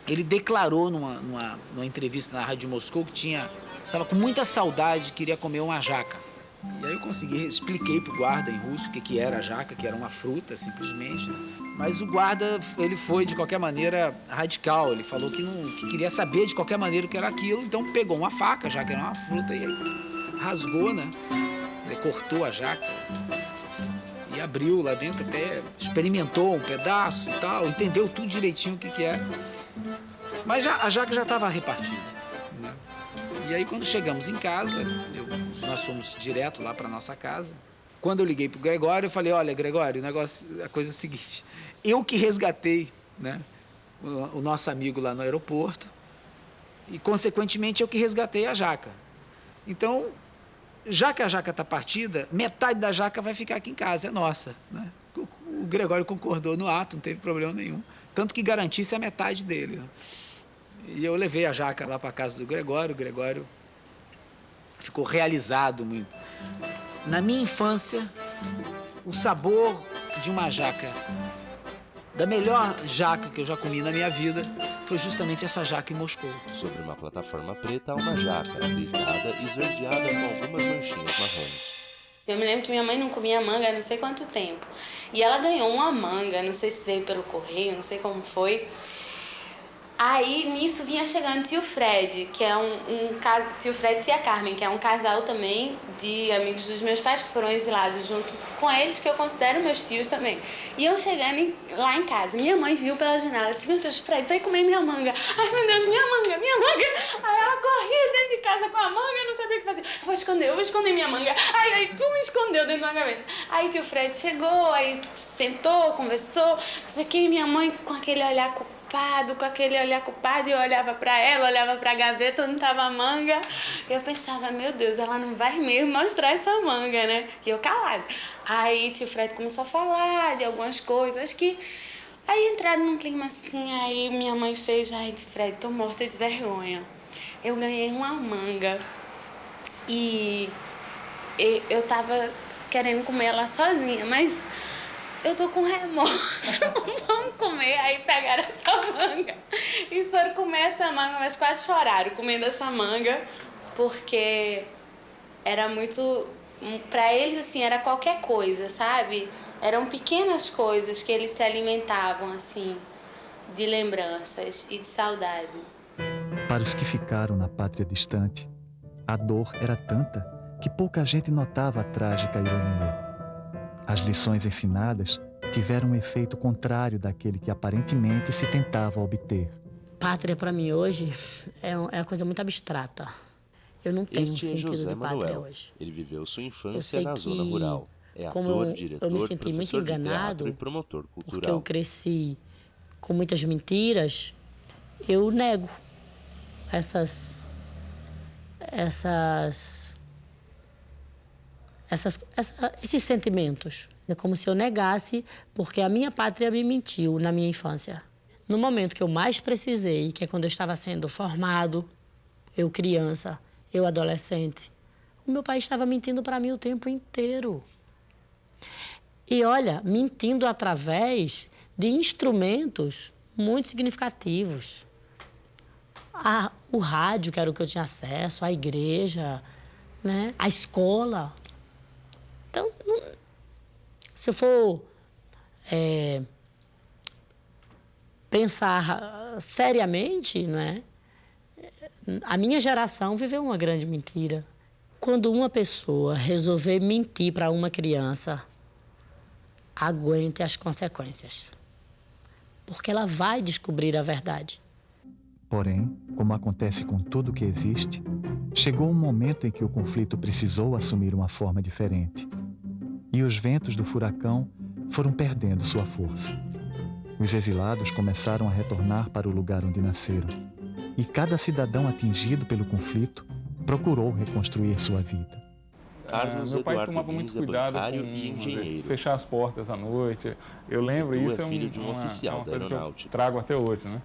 Ele declarou numa entrevista na Rádio de Moscou que estava com muita saudade, queria comer uma jaca. E aí eu expliquei pro guarda em russo o que era a jaca, que era uma fruta, simplesmente. Mas o guarda, ele foi de qualquer maneira radical, ele falou que queria saber de qualquer maneira o que era aquilo, então pegou uma faca, já que era uma fruta, e aí rasgou, né? Ele cortou a jaca e abriu lá dentro, até experimentou um pedaço e tal, entendeu tudo direitinho o que era. Mas a jaca já estava repartida, né? E aí, quando chegamos em casa, nós fomos direto lá para nossa casa. quando eu liguei para o Gregório, eu falei, olha, Gregório, a coisa é a seguinte, eu que resgatei, né, o nosso amigo lá no aeroporto e, consequentemente, eu que resgatei a jaca. Então, já que a jaca está partida, metade da jaca vai ficar aqui em casa, é nossa, né? O Gregório concordou no ato, não teve problema nenhum, tanto que garantisse a metade dele, né? E eu levei a jaca lá para a casa do Gregório, o Gregório ficou realizado muito. Na minha infância, o sabor de uma jaca, da melhor jaca que eu já comi na minha vida, foi justamente essa jaca em Moscou.
Sobre uma plataforma preta, uma jaca brilhada e esverdeada com algumas manchinhas marrons.
Eu me lembro que minha mãe não comia manga há não sei quanto tempo. E ela ganhou uma manga, não sei se veio pelo correio, não sei como foi. Aí, nisso, vinha chegando tio Fred, que é tio Fred e tia Carmen, que é um casal também de amigos dos meus pais que foram exilados junto com eles, que eu considero meus tios também. E eu chegando lá em casa, minha mãe viu pela janela, disse, meu Deus, Fred, vai comer minha manga. Ai, meu Deus, minha manga, minha manga. Aí ela corria dentro de casa com a manga, não sabia o que fazer. Eu vou esconder minha manga. Aí, pum, escondeu dentro da gaveta. Aí tio Fred chegou, aí sentou, conversou, não sei o que, minha mãe com aquele olhar culpado, e eu olhava pra ela, olhava pra gaveta onde tava a manga. Eu pensava, meu Deus, ela não vai mesmo mostrar essa manga, né? E eu calada. Aí tio Fred começou a falar de algumas coisas que... Aí entraram num clima assim, aí minha mãe fez, ai, Fred, tô morta de vergonha. Eu ganhei uma manga e eu tava querendo comer ela sozinha, mas... eu tô com remorso, vamos comer. Aí pegaram essa manga e foram comer essa manga, mas quase choraram comendo essa manga, porque era muito... Pra eles, assim, era qualquer coisa, sabe? Eram pequenas coisas que eles se alimentavam, assim, de lembranças e de saudade.
Para os que ficaram na pátria distante, a dor era tanta que pouca gente notava a trágica ironia. As lições ensinadas tiveram um efeito contrário daquele que aparentemente se tentava obter.
Pátria, para mim, hoje, é uma coisa muito abstrata. Eu não tenho
Este
sentido
é José
de pátria
Manuel.
hoje.
Ele viveu sua infância na zona rural. É
como
ator, diretor,
eu me senti muito
professor de
enganado,
teatro e promotor cultural.
porque eu cresci com muitas mentiras, eu nego esses sentimentos. É como se eu negasse, porque a minha pátria me mentiu na minha infância. No momento que eu mais precisei, que é quando eu estava sendo formado, eu criança, eu adolescente, o meu pai estava mentindo para mim o tempo inteiro. E olha, mentindo através de instrumentos muito significativos. O rádio, que era o que eu tinha acesso, a igreja, né? A escola. Então, se eu for pensar seriamente, não é? A minha geração viveu uma grande mentira. Quando uma pessoa resolver mentir para uma criança, aguente as consequências, porque ela vai descobrir a verdade.
Porém, como acontece com tudo que existe, chegou um momento em que o conflito precisou assumir uma forma diferente. E os ventos do furacão foram perdendo sua força. Os exilados começaram a retornar para o lugar onde nasceram. E cada cidadão atingido pelo conflito procurou reconstruir sua vida.
Meu pai tomava muito cuidado com fechar as portas à noite. Eu lembro, isso é
filho de um oficial da aeronáutica.
Que eu trago até hoje, né?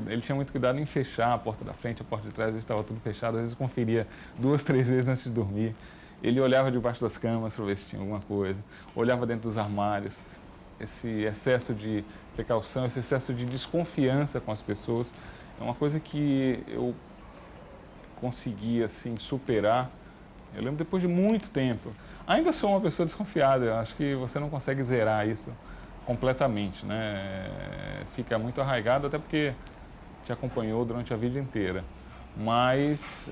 Ele tinha muito cuidado em fechar a porta da frente, a porta de trás, às vezes estava tudo fechado, às vezes conferia 2, 3 vezes antes de dormir. Ele olhava debaixo das camas para ver se tinha alguma coisa, olhava dentro dos armários. Esse excesso de precaução, esse excesso de desconfiança com as pessoas, é uma coisa que eu consegui, assim, superar. Eu lembro depois de muito tempo. Ainda sou uma pessoa desconfiada, eu acho que você não consegue zerar isso completamente, né? Fica muito arraigado, até porque te acompanhou durante a vida inteira. Mas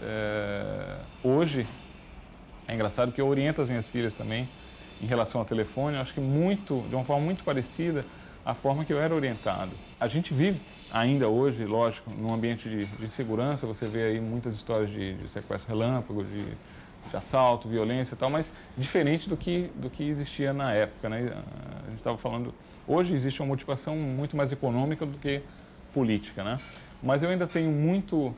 hoje é engraçado que eu oriento as minhas filhas também em relação ao telefone, eu acho que de uma forma muito parecida à forma que eu era orientado. A gente vive ainda hoje, lógico, num ambiente de insegurança, você vê aí muitas histórias de sequestro relâmpago, assalto, violência e tal, mas diferente do que existia na época, né? A gente estava falando, hoje existe uma motivação muito mais econômica do que política, né? Mas eu ainda tenho muito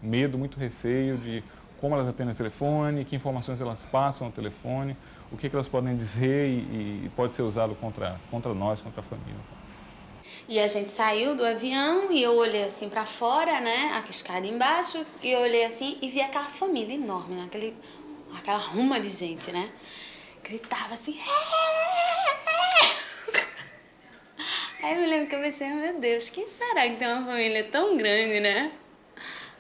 medo, muito receio de como elas atendem o telefone, que informações elas passam no telefone, o que elas podem dizer e pode ser usado contra nós, contra a família.
E a gente saiu do avião e eu olhei assim pra fora, né, a escada embaixo, e eu olhei assim e vi aquela família enorme, né, aquela ruma de gente, né, gritava assim. Aí eu me lembro que eu pensei, meu Deus, quem será que tem uma família tão grande, né?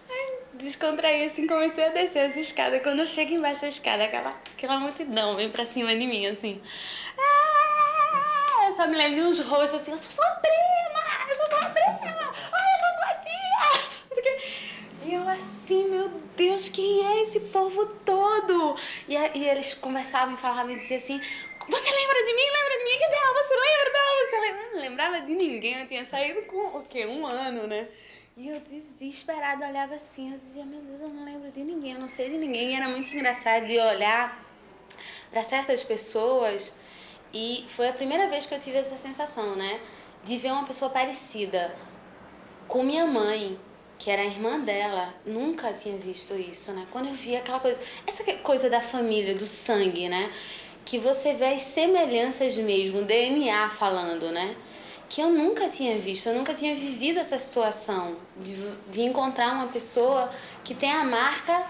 Aí descontraí assim, comecei a descer as escadas. Quando eu chego embaixo da escada, aquela multidão vem pra cima de mim, assim. Eu só me lembro de uns rostos assim, eu sou sua prima, olha, eu sou sua tia. E eu assim, meu Deus, quem é esse povo todo? E eles conversavam e falavam e diziam assim, você lembra de mim? Cadê ela? Você lembra dela? Você lembra? Eu não lembrava de ninguém, eu tinha saído com, o quê? 1 ano, né? E eu desesperada olhava assim, eu dizia, meu Deus, eu não lembro de ninguém, eu não sei de ninguém. E era muito engraçado de olhar para certas pessoas e foi a primeira vez que eu tive essa sensação, né? De ver uma pessoa parecida com minha mãe, que era a irmã dela. Nunca tinha visto isso, né? Quando eu vi aquela coisa, essa coisa da família, do sangue, né? Que você vê as semelhanças mesmo, o DNA falando, né? Que eu nunca tinha visto, eu nunca tinha vivido essa situação de encontrar uma pessoa que tem a marca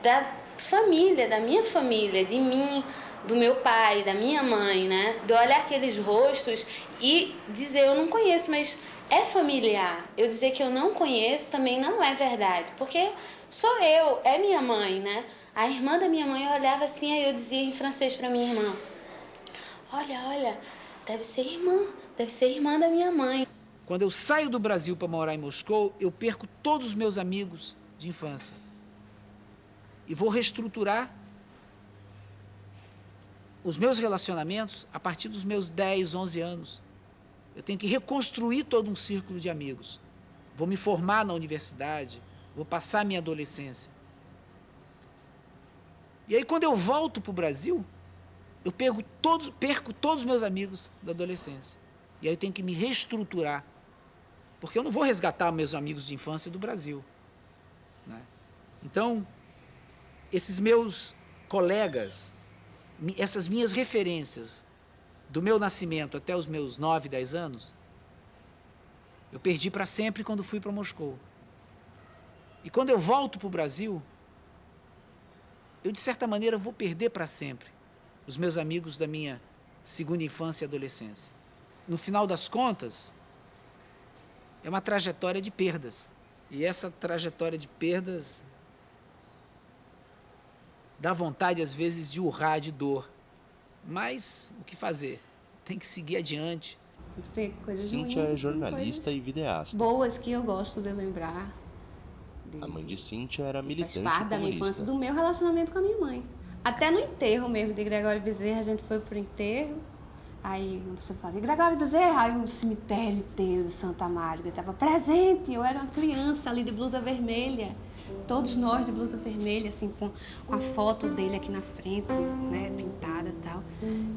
da família, da minha família, de mim, do meu pai, da minha mãe, né? De olhar aqueles rostos e dizer, eu não conheço, mas é familiar. Eu dizer que eu não conheço também não é verdade, porque sou eu, é minha mãe, né? A irmã da minha mãe, eu olhava assim, aí eu dizia em francês para minha irmã, olha, deve ser irmã da minha mãe.
Quando eu saio do Brasil para morar em Moscou, eu perco todos os meus amigos de infância. E vou reestruturar os meus relacionamentos a partir dos meus 10, 11 anos. Eu tenho que reconstruir todo um círculo de amigos. Vou me formar na universidade, vou passar minha adolescência. E aí, quando eu volto para o Brasil, eu perco todos os meus amigos da adolescência. E aí eu tenho que me reestruturar, porque eu não vou resgatar meus amigos de infância do Brasil, né? Então, esses meus colegas, essas minhas referências, do meu nascimento até os meus 9, 10 anos, eu perdi para sempre quando fui para Moscou. E quando eu volto para o Brasil, eu, de certa maneira, vou perder para sempre os meus amigos da minha segunda infância e adolescência. No final das contas, é uma trajetória de perdas. E essa trajetória de perdas dá vontade, às vezes, de urrar de dor. Mas o que fazer? Tem que seguir adiante.
Tem coisas
Cíntia é jornalista e videasta.
Boas que eu gosto de lembrar.
A mãe de Cíntia era militante
comunista. Faz parte da minha infância, do meu relacionamento com a minha mãe. Até no enterro mesmo de Gregório Bezerra, a gente foi pro enterro. Aí uma pessoa fala, Gregório Bezerra, aí um cemitério inteiro de Santa Marga estava presente. Eu era uma criança ali de blusa vermelha. Todos nós de blusa vermelha, assim, com a foto dele aqui na frente, né, pintada e tal.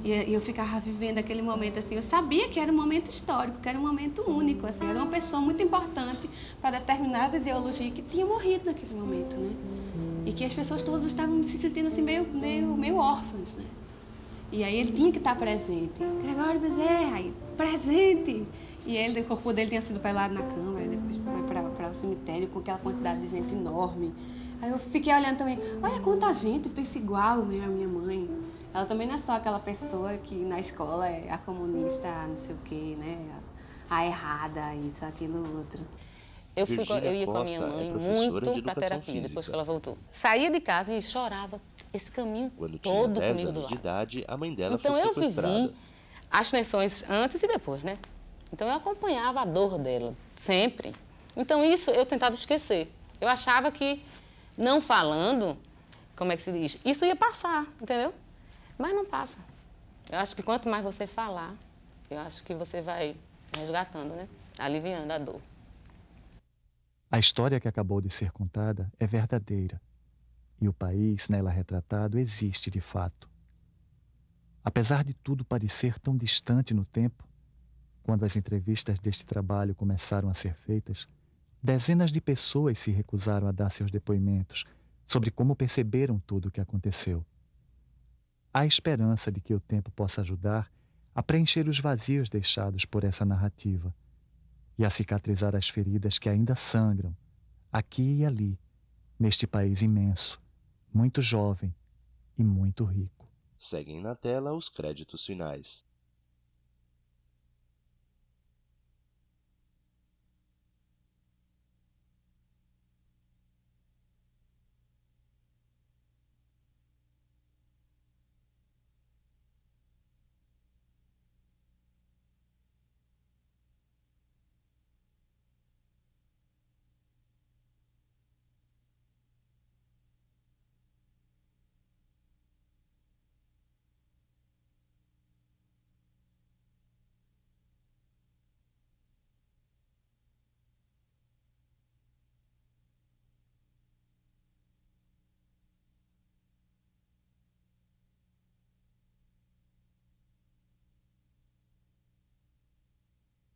E eu ficava vivendo aquele momento, assim, eu sabia que era um momento histórico, que era um momento único, assim, era uma pessoa muito importante para determinada ideologia que tinha morrido naquele momento, né? E que as pessoas todas estavam se sentindo, assim, meio órfãs, né? E aí ele tinha que estar presente. Gregório Bezerra, aí, presente! E ele, o corpo dele tinha sido pelado na câmara, depois foi para o cemitério com aquela quantidade de gente enorme. Aí eu fiquei olhando também, olha quanta gente pensa igual, né, a minha mãe. Ela também não é só aquela pessoa que na escola é a comunista, não sei o quê, né, a errada, isso, aquilo, outro.
Eu ia com a minha mãe muito para terapia depois que ela voltou. Saía de casa e chorava esse caminho
Quando
todo
tinha 10
comigo
anos
do
de
lado.
idade, a mãe dela
Então
foi
eu
sequestrada.
vivi as tensões antes e depois, né? Então eu acompanhava a dor dela, sempre. Então isso eu tentava esquecer. Eu achava que não falando, como é que se diz, isso ia passar, entendeu? Mas não passa. Eu acho que quanto mais você falar, eu acho que você vai resgatando, né? Aliviando a dor.
A história que acabou de ser contada é verdadeira. E o país nela retratado existe de fato. Apesar de tudo parecer tão distante no tempo, quando as entrevistas deste trabalho começaram a ser feitas, dezenas de pessoas se recusaram a dar seus depoimentos sobre como perceberam tudo o que aconteceu. Há esperança de que o tempo possa ajudar a preencher os vazios deixados por essa narrativa e a cicatrizar as feridas que ainda sangram, aqui e ali, neste país imenso, muito jovem e muito rico.
Seguem na tela os créditos finais.